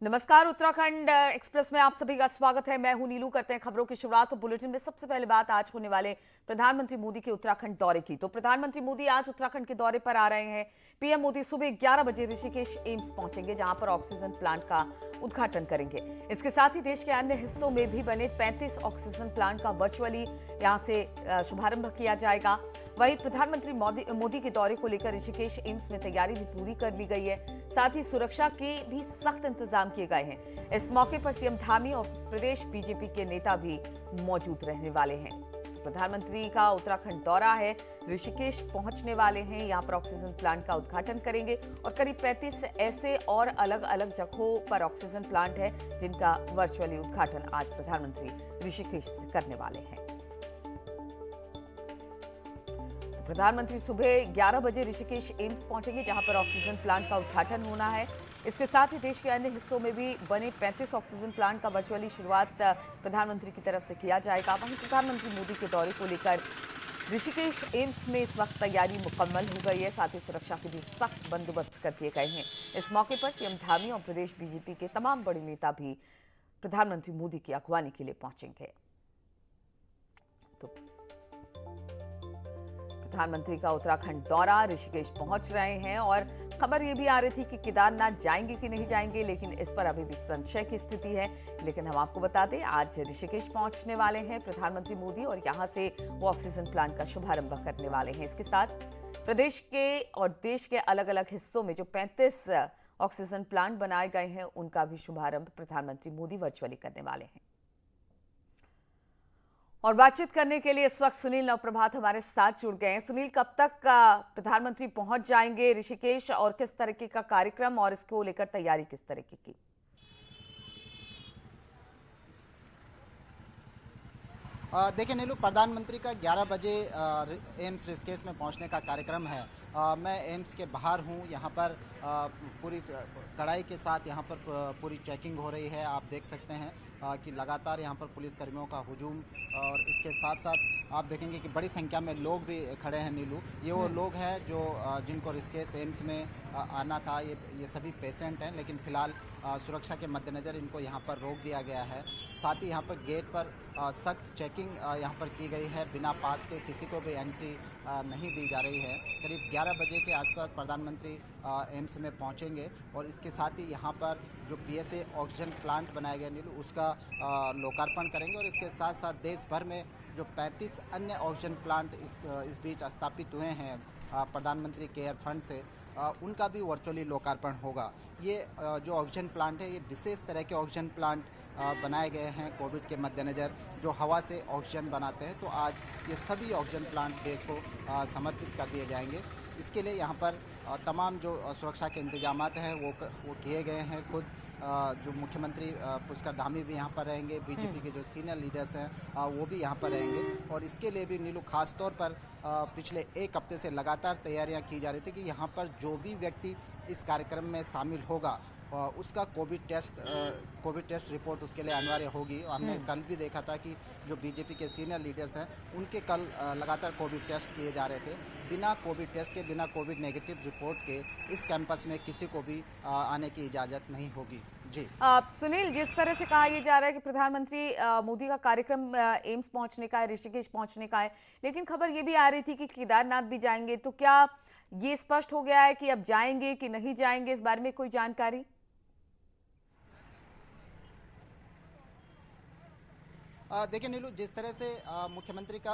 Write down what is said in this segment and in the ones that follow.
नमस्कार। उत्तराखंड एक्सप्रेस में आप सभी का स्वागत है। मैं हूं नीलू। करते हैं खबरों की शुरुआत। तो बुलेटिन में सबसे पहले बात आज होने वाले प्रधानमंत्री मोदी के उत्तराखंड दौरे की। तो प्रधानमंत्री मोदी आज उत्तराखंड के दौरे पर आ रहे हैं। पीएम मोदी सुबह 11 बजे ऋषिकेश एम्स पहुंचेंगे, जहां पर ऑक्सीजन प्लांट का उद्घाटन करेंगे। इसके साथ ही देश के अन्य हिस्सों में भी बने 35 ऑक्सीजन प्लांट का वर्चुअली यहां से शुभारंभ किया जाएगा। वहीं प्रधानमंत्री मोदी के दौरे को लेकर ऋषिकेश एम्स में तैयारी भी पूरी कर ली गई है। साथ ही सुरक्षा के भी सख्त इंतजाम किए गए हैं। इस मौके पर सीएम धामी और प्रदेश बीजेपी के नेता भी मौजूद रहने वाले हैं। प्रधानमंत्री का उत्तराखंड दौरा है, ऋषिकेश पहुंचने वाले हैं, यहां पर ऑक्सीजन प्लांट का उद्घाटन करेंगे और करीब 35 ऐसे और अलग अलग जगहों पर ऑक्सीजन प्लांट है जिनका वर्चुअली उद्घाटन आज प्रधानमंत्री ऋषिकेश से करने वाले हैं। प्रधानमंत्री सुबह 11 बजे ऋषिकेश एम्स पहुंचेंगे, जहां पर ऑक्सीजन प्लांट का उद्घाटन होना है। इसके साथ ही देश के अन्य हिस्सों में भी बने 35 ऑक्सीजन प्लांट का वर्चुअली शुरुआत प्रधानमंत्री की तरफ से किया जाएगा। वहीं प्रधानमंत्री मोदी के दौरे को लेकर ऋषिकेश एम्स में इस वक्त तैयारी मुकम्मल हो गई है। साथ ही सुरक्षा के भी सख्त बंदोबस्त कर दिए गए हैं। इस मौके पर सीएम धामी और प्रदेश बीजेपी के तमाम बड़े नेता भी प्रधानमंत्री मोदी की अगवानी के लिए पहुंचेंगे। तो प्रधानमंत्री का उत्तराखंड दौरा, ऋषिकेश पहुंच रहे हैं और खबर यह भी आ रही थी कि केदारनाथ जाएंगे कि नहीं जाएंगे, लेकिन इस पर अभी भी संशय की स्थिति है। लेकिन हम आपको बता दें, आज ऋषिकेश पहुंचने वाले हैं प्रधानमंत्री मोदी और यहां से वो ऑक्सीजन प्लांट का शुभारंभ करने वाले हैं। इसके साथ प्रदेश के और देश के अलग अलग हिस्सों में जो 35 ऑक्सीजन प्लांट बनाए गए हैं, उनका भी शुभारंभ प्रधानमंत्री मोदी वर्चुअली करने वाले हैं। और बातचीत करने के लिए इस वक्त सुनील नवप्रभात हमारे साथ जुड़ गए हैं। सुनील, कब तक प्रधानमंत्री पहुंच जाएंगे ऋषिकेश और किस तरीके का कार्यक्रम और इसको लेकर तैयारी किस तरीके की? देखिए नीलू, प्रधानमंत्री का 11 बजे एम्स ऋषिकेश में पहुंचने का कार्यक्रम है। मैं एम्स के बाहर हूं। यहां पर पूरी कड़ाई के साथ यहां पर पूरी चेकिंग हो रही है। आप देख सकते हैं कि लगातार यहां पर पुलिसकर्मियों का हुजूम, और इसके साथ साथ आप देखेंगे कि बड़ी संख्या में लोग भी खड़े हैं। नीलू, ये वो लोग हैं जो जिनको ऋषिकेश एम्स में आना था। ये सभी पेशेंट हैं, लेकिन फिलहाल सुरक्षा के मद्देनज़र इनको यहाँ पर रोक दिया गया है। साथ ही यहाँ पर गेट पर सख्त चेकिंग यहाँ पर की गई है। बिना पास के किसी को भी एंट्री नहीं दी जा रही है। करीब 11 बजे के आसपास प्रधानमंत्री एम्स में पहुँचेंगे और इसके साथ ही यहाँ पर जो पीएसए ऑक्सीजन प्लांट बनाया गया नीलू, उसका लोकार्पण करेंगे। और इसके साथ साथ देश भर में जो 35 अन्य ऑक्सीजन प्लांट इस बीच स्थापित हुए हैं प्रधानमंत्री केयर फंड से, उनका भी वर्चुअली लोकार्पण होगा। ये जो ऑक्सीजन प्लांट है, ये विशेष तरह के ऑक्सीजन प्लांट बनाए गए हैं कोविड के मद्देनज़र, जो हवा से ऑक्सीजन बनाते हैं। तो आज ये सभी ऑक्सीजन प्लांट देश को समर्पित कर दिए जाएंगे। इसके लिए यहाँ पर तमाम जो सुरक्षा के इंतजाम हैं वो किए गए हैं। खुद जो मुख्यमंत्री पुष्कर धामी भी यहाँ पर रहेंगे, बीजेपी के जो सीनियर लीडर्स हैं वो भी यहाँ पर रहेंगे। और इसके लिए भी नीलू, खास तौर पर पिछले एक हफ्ते से लगातार तैयारियां की जा रही थी कि यहाँ पर जो भी व्यक्ति इस कार्यक्रम में शामिल होगा उसका कोविड टेस्ट रिपोर्ट उसके लिए अनिवार्य होगी। हमने कल भी देखा था कि जो बीजेपी के सीनियर लीडर्स हैं, उनके कल लगातार कोविड टेस्ट किए जा रहे थे। बिना कोविड टेस्ट के, बिना कोविड नेगेटिव रिपोर्ट के इस कैंपस में किसी को भी आने की इजाज़त नहीं होगी। जी सुनील, जिस तरह से कहा यह जा रहा है कि प्रधानमंत्री मोदी का कार्यक्रम एम्स पहुंचने का है, ऋषिकेश पहुंचने का है, लेकिन खबर यह भी आ रही थी कि केदारनाथ भी जाएंगे। तो क्या ये स्पष्ट हो गया है कि अब जाएंगे कि नहीं जाएंगे? इस बारे में कोई जानकारी? देखिए नीलू, जिस तरह से मुख्यमंत्री का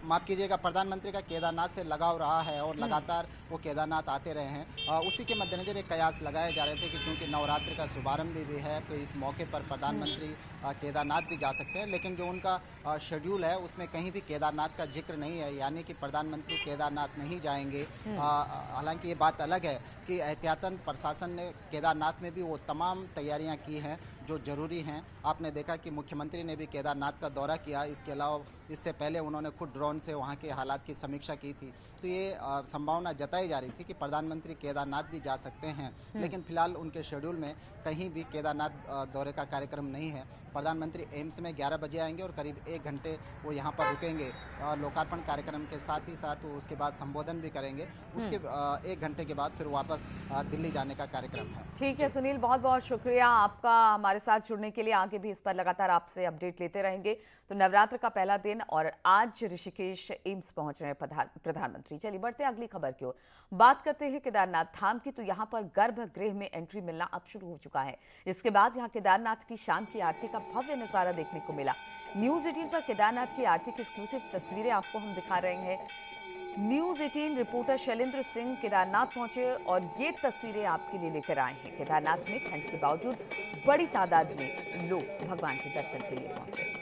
माफ़ कीजिएगा, प्रधानमंत्री का केदारनाथ से लगाव रहा है और लगातार वो केदारनाथ आते रहे हैं, उसी के मद्देनज़र एक कयास लगाए जा रहे थे कि चूंकि नवरात्रि का शुभारंभ भी है, तो इस मौके पर प्रधानमंत्री केदारनाथ भी जा सकते हैं। लेकिन जो उनका शेड्यूल है, उसमें कहीं भी केदारनाथ का जिक्र नहीं है, यानी कि प्रधानमंत्री केदारनाथ नहीं जाएंगे। हालांकि ये बात अलग है कि एहतियातन प्रशासन ने केदारनाथ में भी वो तमाम तैयारियां की हैं जो जरूरी हैं। आपने देखा कि मुख्यमंत्री ने भी केदारनाथ का दौरा किया, इसके अलावा इससे पहले उन्होंने खुद ड्रोन से वहाँ के हालात की समीक्षा की थी। तो ये संभावना जताई जा रही थी कि प्रधानमंत्री केदारनाथ भी जा सकते हैं, लेकिन फिलहाल उनके शेड्यूल में कहीं भी केदारनाथ दौरे का कार्यक्रम नहीं है। प्रधानमंत्री एम्स में 11 बजे आएंगे और करीब 1 घंटे वो यहाँ पर रुकेंगे। लोकार्पण कार्यक्रम के साथ ही साथ वो उसके बाद संबोधन भी करेंगे। उसके 1 घंटे के बाद फिर वापस दिल्ली जाने का कार्यक्रम है। ठीक है सुनील, बहुत बहुत शुक्रिया आपका हमारे साथ जुड़ने के लिए। आगे भी इस पर लगातार आपसे अपडेट लेते रहेंगे। तो नवरात्र का पहला दिन और आज ऋषिकेश एम्स पहुंच रहे हैं प्रधानमंत्री। चलिए बढ़ते हैं अगली खबर की ओर। बात करते हैं केदारनाथ धाम की। तो यहां पर गर्भगृह में एंट्री मिलना अब शुरू हो चुका है। इसके बाद यहां केदारनाथ की शाम की आरती का भव्य नजारा देखने को मिला। न्यूज 18 पर केदारनाथ की आरती की एक्सक्लूसिव तस्वीरें आपको हम दिखा रहे हैं। न्यूज 18 रिपोर्टर शैलेंद्र सिंह केदारनाथ पहुंचे और ये तस्वीरें आपके लिए लेकर आए हैं। केदारनाथ में ठंड के बावजूद बड़ी तादाद में लोग भगवान के दर्शन के लिए पहुंचे।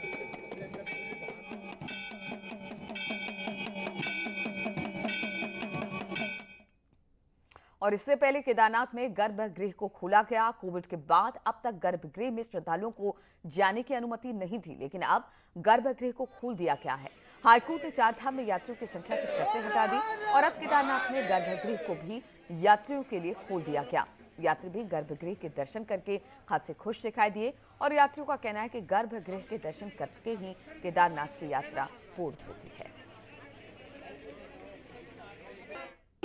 और इससे पहले केदारनाथ में गर्भगृह को खोला गया। कोविड के बाद अब तक गर्भगृह में श्रद्धालुओं को जाने की अनुमति नहीं थी, लेकिन अब गर्भगृह को खोल दिया गया है। हाईकोर्ट ने चारधाम में यात्रियों की संख्या की शर्तें हटा दी और अब केदारनाथ में गर्भगृह को भी यात्रियों के लिए खोल दिया गया। यात्री भी गर्भगृह के दर्शन करके खासे खुश दिखाई दिए और यात्रियों का कहना है कि गर्भगृह के दर्शन करके ही केदारनाथ की यात्रा पूर्ण होती है।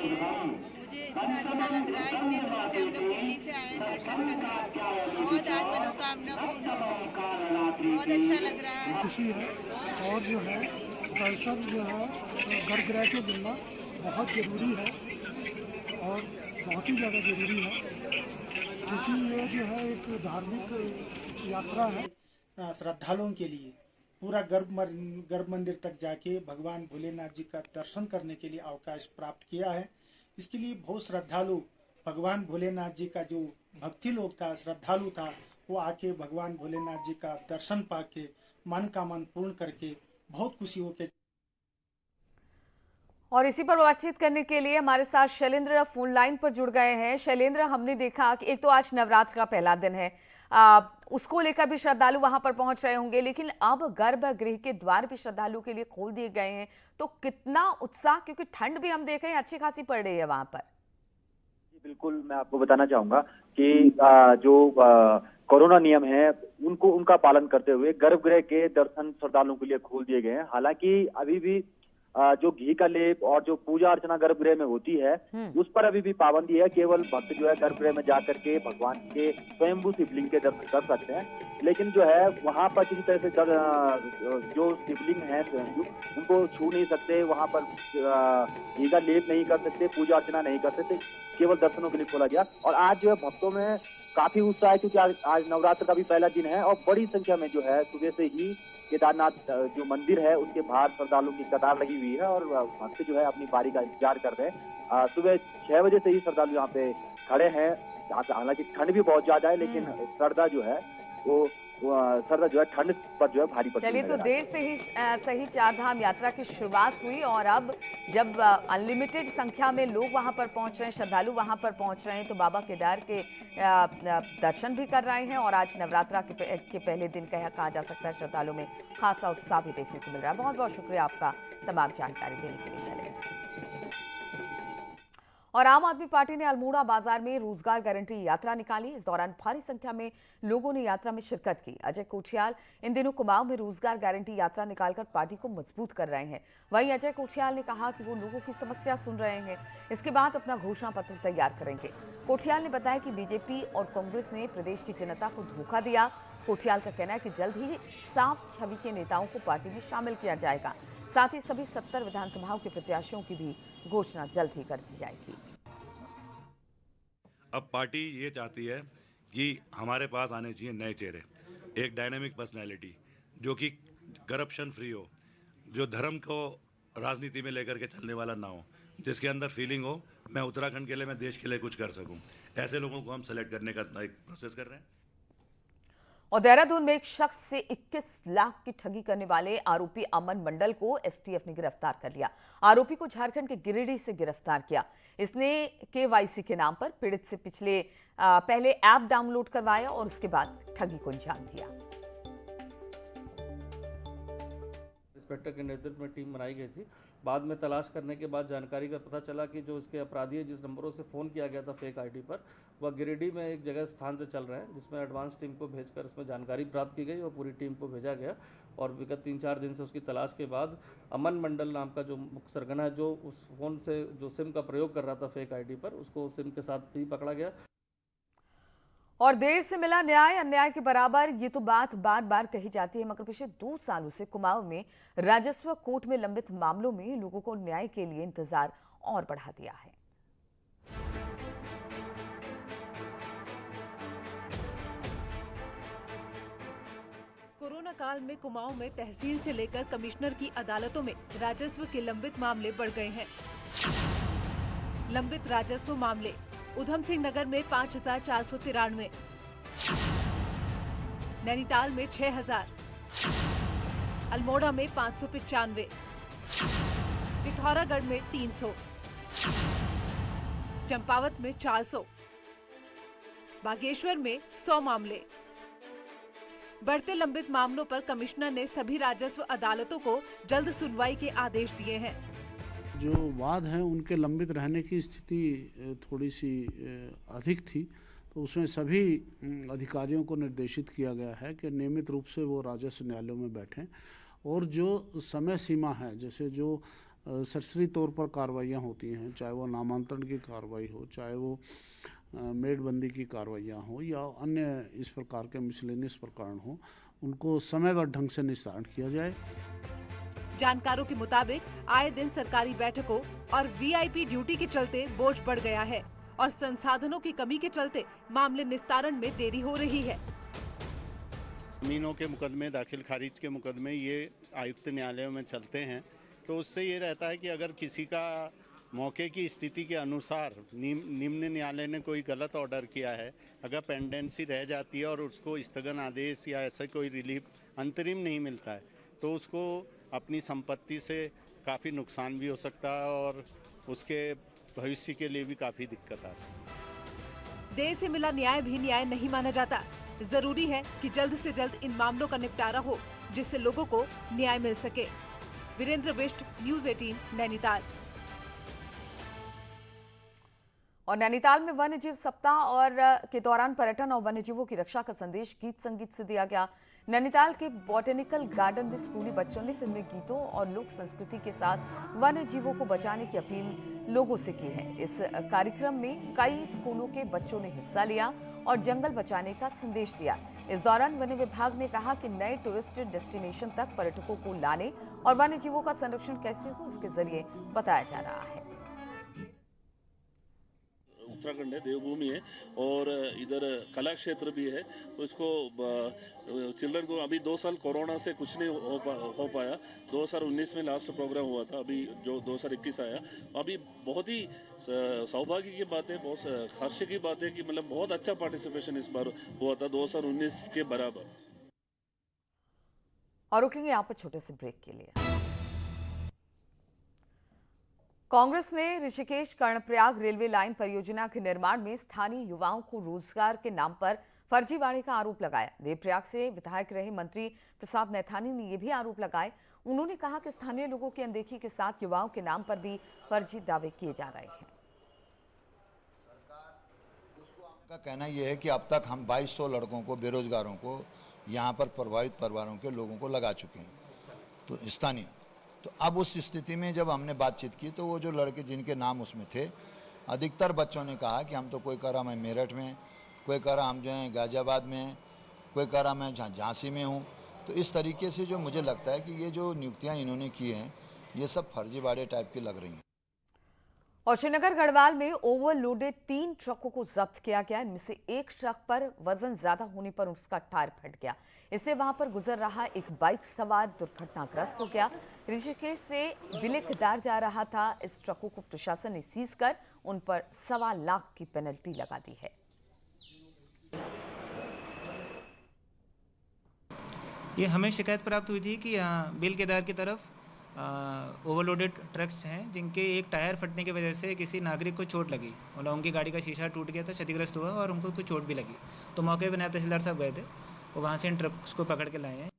मुझे इतना अच्छा लग रहा है, इतनी दूर से हम लोग दिल्ली से आए हैं दर्शन करने। बहुत आज मनोकामना पूर्ण हो गई, बहुत अच्छा लग रहा है। खुशी है और जो है दर्शन जो है गर्भगृह के मिलना बहुत ज़रूरी है और बहुत ही ज़्यादा ज़रूरी है, क्योंकि ये जो है एक धार्मिक यात्रा है। श्रद्धालुओं के लिए पूरा गर्भ मंदिर तक जाके भगवान भोलेनाथ जी का दर्शन करने के लिए अवकाश प्राप्त किया है। इसके लिए बहुत श्रद्धालु भगवान भोलेनाथ जी का जो भक्ति लोग था, श्रद्धालु था, वो आके भगवान भोलेनाथ जी का दर्शन पाके मन का मन पूर्ण करके बहुत खुशी होके। और इसी पर बातचीत करने के लिए हमारे साथ शैलेंद्र फोन लाइन पर जुड़ गए हैं। शैलेंद्र, हमने देखा कि एक तो आज नवरात्र का पहला दिन है, उसको लेकर भी श्रद्धालु वहां पर पहुंच रहे होंगे, लेकिन अब गर्भगृह के द्वार भी श्रद्धालु के लिए खोल दिए गए हैं। तो कितना उत्साह, क्योंकि ठंड भी हम देख रहे हैं अच्छी खासी पड़ रही है वहां पर। बिल्कुल, मैं आपको बताना चाहूंगा कि जो कोरोना नियम है उनका पालन करते हुए गर्भगृह के दर्शन श्रद्धालुओं के लिए खोल दिए गए हैं। हालांकि अभी भी जो घी का लेप और जो पूजा अर्चना गर्भगृह में होती है उस पर अभी भी पाबंदी है। केवल भक्त जो है गर्भगृह में जाकर के भगवान के स्वयंभू शिवलिंग के दर्शन कर सकते हैं, लेकिन जो है वहां पर किसी तरह से जो शिवलिंग है स्वयंभू उनको छू नहीं सकते, वहां पर घी का लेप नहीं कर सकते, पूजा अर्चना नहीं कर सकते, केवल दर्शनों के लिए खोला गया। और आज जो है भक्तों में काफी उत्साह है, क्योंकि आज नवरात्र का भी पहला दिन है और बड़ी संख्या में जो है सुबह से ही केदारनाथ जो मंदिर है उसके बाहर श्रद्धालुओं की कतार लगी हुई है और भक्त जो है अपनी बारी का इंतजार कर रहे हैं। सुबह 6 बजे से ही श्रद्धालु यहाँ पे खड़े हैं। हालांकि ठंड भी बहुत ज्यादा है, लेकिन श्रद्धा जो है वो ठंड पर जो है भारी पड़ती है। चलिए, तो देर से ही सही चारधाम यात्रा की शुरुआत हुई और अब जब अनलिमिटेड संख्या में लोग वहां पर पहुंच रहे हैं, श्रद्धालु वहां पर पहुंच रहे हैं, तो बाबा केदार के दर्शन भी कर रहे हैं। और आज नवरात्रा के पहले दिन कहा जा सकता है श्रद्धालुओं में खासा उत्साह भी देखने को मिल रहा है। बहुत बहुत शुक्रिया आपका तमाम जानकारी देने के लिए शैलेंद्र। और आम आदमी पार्टी ने अल्मोड़ा बाजार में रोजगार गारंटी यात्रा निकाली। इस दौरान भारी संख्या में लोगों ने यात्रा में शिरकत की। अजय कोठियाल इन दिनों कुमाऊं में रोजगार गारंटी यात्रा निकालकर पार्टी को मजबूत कर रहे हैं। वहीं अजय कोठियाल ने कहा कि वो लोगों की समस्या सुन रहे हैं, इसके बाद अपना घोषणा पत्र तैयार करेंगे। कोठियाल ने बताया कि बीजेपी और कांग्रेस ने प्रदेश की जनता को धोखा दिया। कोठियाल का कहना है कि जल्द ही साफ छवि के नेताओं को पार्टी में शामिल किया जाएगा। साथ ही सभी 70 विधानसभाओं के प्रत्याशियों की भी घोषणा जल्द ही कर दी जाएगी। अब पार्टी ये चाहती है कि हमारे पास आने चाहिए नए चेहरे, एक डायनेमिक पर्सनैलिटी जो कि करप्शन फ्री हो, जो धर्म को राजनीति में लेकर के चलने वाला ना हो, जिसके अंदर फीलिंग हो मैं उत्तराखंड के लिए, मैं देश के लिए कुछ कर सकूं। ऐसे लोगों को हम सेलेक्ट करने का एक प्रोसेस कर रहे हैं। और देहरादून में एक शख्स से 21 लाख की ठगी करने वाले आरोपी अमन मंडल को एसटीएफ ने गिरफ्तार कर लिया। आरोपी को झारखंड के गिरिडीह से गिरफ्तार किया। इसने केवाईसी के नाम पर पीड़ित से पहले ऐप डाउनलोड करवाया और उसके बाद ठगी को अंजाम दिया। इंस्पेक्टर के नेतृत्व में टीम बनाई गई थी। बाद में तलाश करने के बाद जानकारी का पता चला कि जो इसके अपराधी है, जिस नंबरों से फ़ोन किया गया था फेक आईडी पर, वह गिरिडीह में एक जगह स्थान से चल रहे हैं, जिसमें एडवांस टीम को भेजकर इसमें जानकारी प्राप्त की गई और पूरी टीम को भेजा गया। और विगत 3-4 दिन से उसकी तलाश के बाद अमन मंडल नाम का जो मुख्य सरगना है, जो उस फ़ोन से जो सिम का प्रयोग कर रहा था फेक आईडी पर, उसको सिम के साथ भी पकड़ा गया। और देर से मिला न्याय अन्याय के बराबर, ये तो बात बार बार कही जाती है, मगर पिछले 2 सालों से कुमाऊं में राजस्व कोर्ट में लंबित मामलों में लोगों को न्याय के लिए इंतजार और बढ़ा दिया है। कोरोना काल में कुमाऊं में तहसील से लेकर कमिश्नर की अदालतों में राजस्व के लंबित मामले बढ़ गए हैं। लंबित राजस्व मामले उधम सिंह नगर में 5493, नैनीताल में 6000, अल्मोड़ा में 595, पिथौरागढ़ में 300, चंपावत में 400, बागेश्वर में 100 मामले। बढ़ते लंबित मामलों पर कमिश्नर ने सभी राजस्व अदालतों को जल्द सुनवाई के आदेश दिए हैं। जो वाद हैं उनके लंबित रहने की स्थिति थोड़ी सी अधिक थी, तो उसमें सभी अधिकारियों को निर्देशित किया गया है कि नियमित रूप से वो राजस्व न्यायालयों में बैठें और जो समय सीमा है, जैसे जो सरसरी तौर पर कार्रवाइयाँ होती हैं, चाहे वो नामांतरण की कार्रवाई हो, चाहे वो मेडबंदी की कार्रवाइयाँ हो या अन्य इस प्रकार के मिसलेनियस प्रकरण हो, उनको समयबद्ध ढंग से निस्तारण किया जाए। जानकारों के मुताबिक आए दिन सरकारी बैठकों और वीआईपी ड्यूटी के चलते बोझ बढ़ गया है और संसाधनों की कमी के चलते मामले निस्तारण में देरी हो रही है। जमीनों के मुकदमे, दाखिल खारिज के मुकदमे ये आयुक्त न्यायालयों में चलते हैं, तो उससे ये रहता है कि अगर किसी का मौके की स्थिति के अनुसार निम्न न्यायालय ने कोई गलत ऑर्डर किया है, अगर पेंडेंसी रह जाती है और उसको स्थगन आदेश या ऐसा कोई रिलीफ अंतरिम नहीं मिलता है, तो उसको अपनी संपत्ति से काफ़ी नुकसान भी हो सकता है और उसके भविष्य के लिए भी काफ़ी दिक्कत आ सकती है। देर से मिला न्याय भी न्याय नहीं माना जाता। जरूरी है कि जल्द से जल्द इन मामलों का निपटारा हो, जिससे लोगों को न्याय मिल सके। वीरेंद्र बिष्ट, न्यूज़ 18, नैनीताल। और नैनीताल में वन्य जीव सप्ताह और के दौरान पर्यटन और वन्य जीवों की रक्षा का संदेश गीत संगीत से दिया गया। नैनीताल के बॉटेनिकल गार्डन में स्कूली बच्चों ने फिल्मी गीतों और लोक संस्कृति के साथ वन्य जीवों को बचाने की अपील लोगों से की है। इस कार्यक्रम में कई स्कूलों के बच्चों ने हिस्सा लिया और जंगल बचाने का संदेश दिया। इस दौरान वन विभाग ने कहा कि नए टूरिस्ट डेस्टिनेशन तक पर्यटकों को लाने और वन्य जीवों का संरक्षण कैसे हो, इसके जरिए बताया जा रहा है। उत्तराखंड है, देवभूमि है और इधर कला क्षेत्र भी है, तो इसको चिल्ड्रन को अभी 2 साल कोरोना से कुछ नहीं हो पाया। 2019 में लास्ट प्रोग्राम हुआ था, अभी जो 2021 आया, अभी बहुत ही सौभाग्य की बात है, बहुत हर्ष की बात है कि मतलब बहुत अच्छा पार्टिसिपेशन इस बार हुआ था 2019 के बराबर। और रुकेंगे यहाँ पर छोटे से ब्रेक के लिए। कांग्रेस ने ऋषिकेश कर्णप्रयाग रेलवे लाइन परियोजना के निर्माण में स्थानीय युवाओं को रोजगार के नाम पर फर्जीवाड़े का आरोप लगाया। देवप्रयाग से विधायक रहे मंत्री प्रसाद नैथानी ने यह भी आरोप लगाए। उन्होंने कहा कि स्थानीय लोगों की अनदेखी के साथ युवाओं के नाम पर भी फर्जी दावे किए जा रहे हैं। का कहना यह है कि अब तक हम 2200 लड़कों को, बेरोजगारों को, यहाँ पर प्रभावित परिवारों के लोगों को लगा चुके हैं, तो स्थानीय। तो अब उस स्थिति में जब हमने बातचीत की तो वो जो लड़के जिनके नाम उसमें थे, अधिकतर बच्चों ने कहा कि हम तो, कोई कह रहा मैं मेरठ में, कोई कह रहा हम जो है गाजियाबाद में, कोई कह रहा मैं झांसी में हूँ। तो इस तरीके से जो मुझे लगता है कि ये जो नियुक्तियाँ इन्होंने की हैं, ये सब फर्जीवाड़े टाइप की लग रही हैं। और श्रीनगर गढ़वाल में ओवरलोडेड 3 ट्रकों को जब्त किया गया। इनमें से एक ट्रक पर वजन ज्यादा होने पर उसका टायर फट गया। इससे वहां पर गुजर रहा एक बाइक सवार दुर्घटनाग्रस्त हो गया। ऋषिकेश से बिलेखदार जा रहा था। इस ट्रकों को प्रशासन ने सीज कर उन पर 1.25 लाख की पेनल्टी लगा दी है। ये हमें शिकायत प्राप्त हुई थी कि बिलकेदार की तरफ ओवरलोडेड ट्रक्स हैं जिनके एक टायर फटने की वजह से किसी नागरिक को चोट लगी, मतलब उनकी गाड़ी का शीशा टूट गया था, क्षतिग्रस्त हुआ और उनको कुछ चोट भी लगी। तो मौके पर नायब तहसीलदार साहब गए थे और वहाँ से इन ट्रक्स को पकड़ के लाए हैं।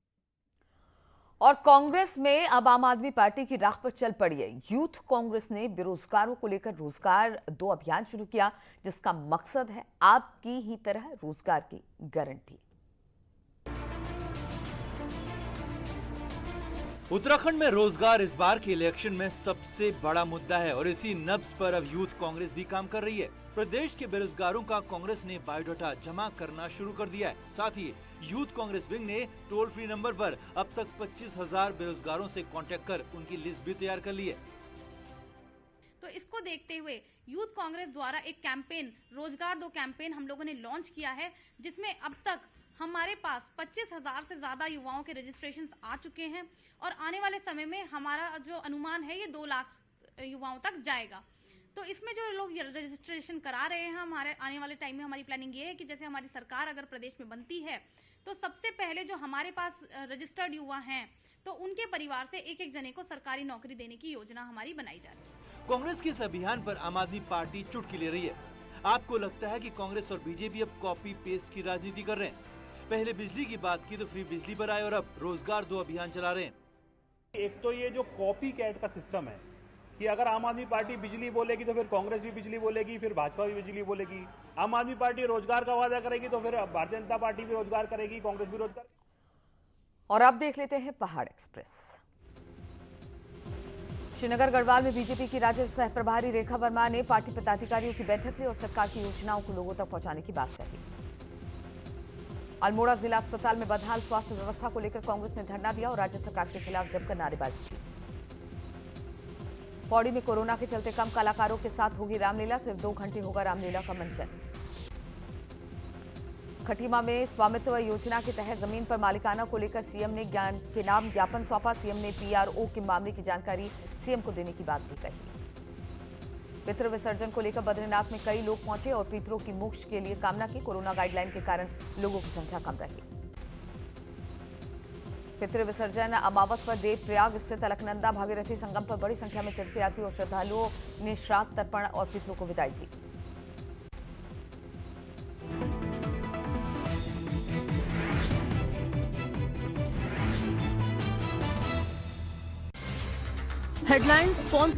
और कांग्रेस में अब आम आदमी पार्टी की राह पर चल पड़ी है। यूथ कांग्रेस ने बेरोजगारों को लेकर रोजगार 2 अभियान शुरू किया, जिसका मकसद है आपकी ही तरह रोजगार की गारंटी। उत्तराखंड में रोजगार इस बार के इलेक्शन में सबसे बड़ा मुद्दा है और इसी नब्ज पर अब यूथ कांग्रेस भी काम कर रही है। प्रदेश के बेरोजगारों का कांग्रेस ने बायोडाटा जमा करना शुरू कर दिया है। साथ ही यूथ कांग्रेस विंग ने टोल फ्री नंबर पर अब तक 25,000 बेरोजगारों से कांटेक्ट कर उनकी लिस्ट भी तैयार कर ली है। तो इसको देखते हुए यूथ कांग्रेस द्वारा एक कैंपेन रोजगार 2 कैंपेन हम लोगों ने लॉन्च किया है, जिसमें अब तक हमारे पास 25,000 से ज्यादा युवाओं के रजिस्ट्रेशन आ चुके हैं और आने वाले समय में हमारा जो अनुमान है ये 2 लाख युवाओं तक जाएगा। तो इसमें जो लोग रजिस्ट्रेशन करा रहे हैं, हमारे आने वाले टाइम में हमारी प्लानिंग ये है कि जैसे हमारी सरकार अगर प्रदेश में बनती है तो सबसे पहले जो हमारे पास रजिस्टर्ड युवा हैं तो उनके परिवार से एक जने को सरकारी नौकरी देने की योजना हमारी बनाई जा रही है। कांग्रेस के इस अभियान पर आम आदमी पार्टी चुटकी ले रही है। आपको लगता है कि कांग्रेस और बीजेपी अब कॉपी पेस्ट की राजनीति कर रहे हैं? पहले बिजली की बात की तो फ्री बिजली पर आए और अब रोजगार 2 अभियान चला रहे हैं। एक तो ये जो कॉपी कैट का सिस्टम है कि अगर आम आदमी पार्टी बिजली बोलेगी तो फिर कांग्रेस भी बिजली बोलेगी, फिर भाजपा भी बिजली बोलेगी। आम आदमी पार्टी रोजगार का वादा करेगी तो फिर भारतीय जनता पार्टी भी रोजगार करेगी, कांग्रेस भी रोजगार। और अब देख लेते हैं पहाड़ एक्सप्रेस। श्रीनगर गढ़वाल में बीजेपी की राज्य सह प्रभारी रेखा वर्मा ने पार्टी पदाधिकारियों की बैठक ली और सरकार की योजनाओं को लोगों तक पहुंचाने की बात कही। अल्मोड़ा जिला अस्पताल में बदहाल स्वास्थ्य व्यवस्था को लेकर कांग्रेस ने धरना दिया और राज्य सरकार के खिलाफ जमकर नारेबाजी की। पौड़ी में कोरोना के चलते कम कलाकारों के साथ होगी रामलीला, सिर्फ 2 घंटे होगा रामलीला का मंचन। खटीमा में स्वामित्व योजना के तहत जमीन पर मालिकाना को लेकर सीएम ने ज्ञान के नाम ज्ञापन सौंपा। सीएम ने पीआरओ के मामले की जानकारी सीएम को देने की बात भी कही। पितृ विसर्जन को लेकर बद्रीनाथ में कई लोग पहुंचे और पितरों की मोक्ष के लिए कामना की। कोरोना गाइडलाइन के कारण लोगों की संख्या कम रही। पितृ विसर्जन अमावस पर देवप्रयाग स्थित अलकनंदा भागीरथी संगम पर बड़ी संख्या में तीर्थयात्री और श्रद्धालुओं ने श्राद्ध तर्पण और पितरों को विदाई दी। Headlines sponsor